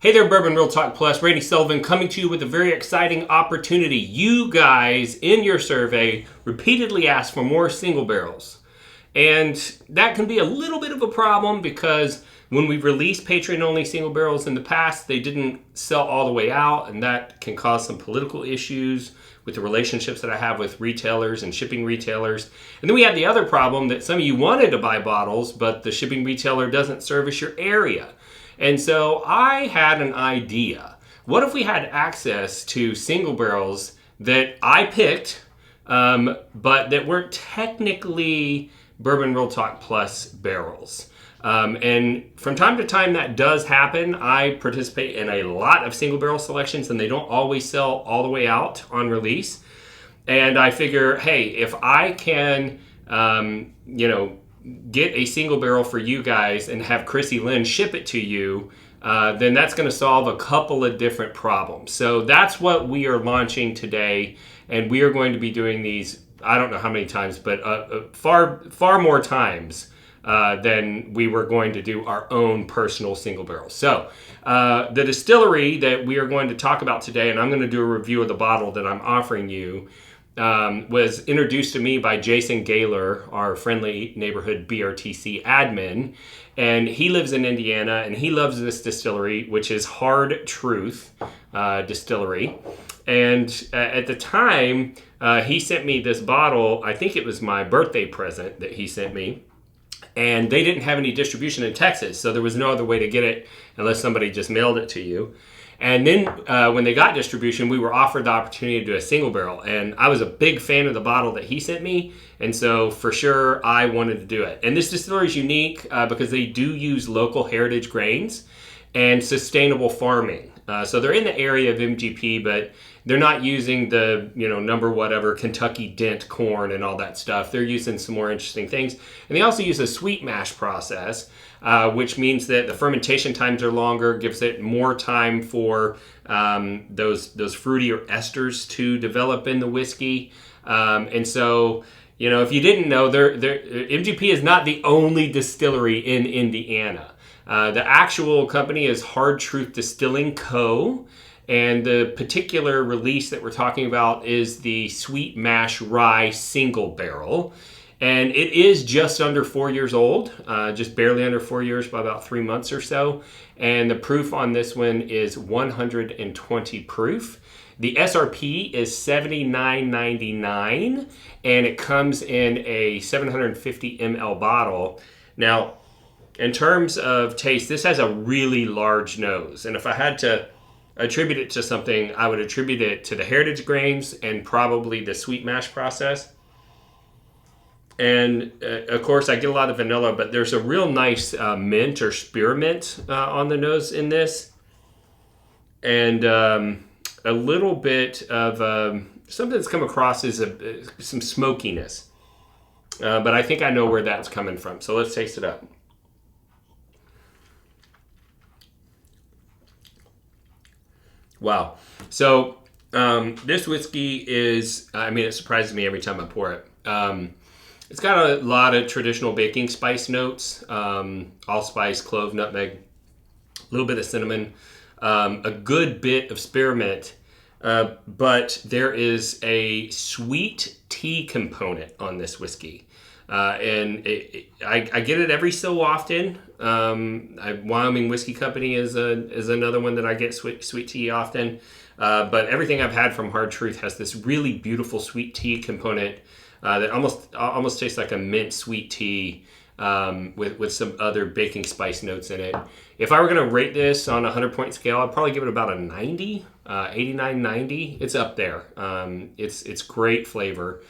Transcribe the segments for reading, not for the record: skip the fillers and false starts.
Hey there, Bourbon Real Talk Plus. Randy Sullivan coming to you with a very exciting opportunity. You guys, in your survey, repeatedly asked for more single barrels. And that can be a little bit of a problem because when we've released Patreon-only single barrels in the past, they didn't sell all the way out, and that can cause some political issues with the relationships that I have with retailers and shipping retailers. And then we have the other problem that some of you wanted to buy bottles, but the shipping retailer doesn't service your area. And so I had an idea. What if we had access to single barrels that I picked, but that weren't technically Bourbon Real Talk Plus barrels? And from time to time that does happen. I participate in a lot of single barrel selections and they don't always sell all the way out on release. And I figure, hey, if I can, get a single barrel for you guys and have Chrissy Lynn ship it to you, then that's going to solve a couple of different problems. So that's what we are launching today. And we are going to be doing these, I don't know how many times, but far more times than we were going to do our own personal single barrels. So the distillery that we are going to talk about today, and I'm going to do a review of the bottle that I'm offering you, was introduced to me by Jason Gaylor, our friendly neighborhood BRTC admin. And he lives in Indiana and he loves this distillery, which is Hard Truth Distillery. And at the time, he sent me this bottle. I think it was my birthday present that he sent me. And they didn't have any distribution in Texas, so there was no other way to get it unless somebody just mailed it to you. And then when they got distribution, we were offered the opportunity to do a single barrel. And I was a big fan of the bottle that he sent me. And so for sure, I wanted to do it. And this distillery is unique because they do use local heritage grains and sustainable farming. So they're in the area of MGP, but they're not using the, number whatever, Kentucky Dent corn and all that stuff. They're using some more interesting things. And they also use a sweet mash process, which means that the fermentation times are longer, gives it more time for those fruity or esters to develop in the whiskey. And so, if you didn't know, MGP is not the only distillery in Indiana. The actual company is Hard Truth Distilling Co., and the particular release that we're talking about is the Sweet Mash Rye Single Barrel. And it is just under 4 years old, just barely under 4 years by about 3 months or so. And the proof on this one is 120 proof. The SRP is $79.99, and it comes in a 750 ml bottle. Now, in terms of taste, this has a really large nose. And if I had to attribute it to something, I would attribute it to the heritage grains and probably the sweet mash process. And of course, I get a lot of vanilla, but there's a real nice mint or spearmint on the nose in this. And a little bit of something that's come across is some smokiness. But I think I know where that's coming from. So let's taste it up. Wow. So this whiskey is, it surprises me every time I pour it. It's got a lot of traditional baking spice notes, allspice, clove, nutmeg, a little bit of cinnamon, a good bit of spearmint, but there is a sweet tea component on this whiskey. And I get it every so often. Wyoming Whiskey Company is another one that I get sweet tea often. But everything I've had from Hard Truth has this really beautiful sweet tea component that almost tastes like a mint sweet tea with some other baking spice notes in it. If I were going to rate this on a 100-point scale, I'd probably give it about a 90, 89, 90. It's up there. It's great flavor.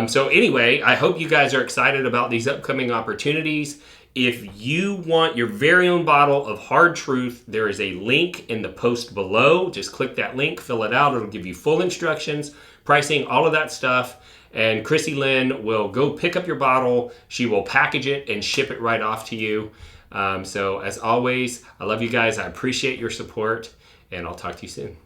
So anyway, I hope you guys are excited about these upcoming opportunities. If you want your very own bottle of Hard Truth, there is a link in the post below. Just click that link, fill it out. It'll give you full instructions, pricing, all of that stuff. And Chrissy Lynn will go pick up your bottle. She will package it and ship it right off to you. So as always, I love you guys. I appreciate your support, and I'll talk to you soon.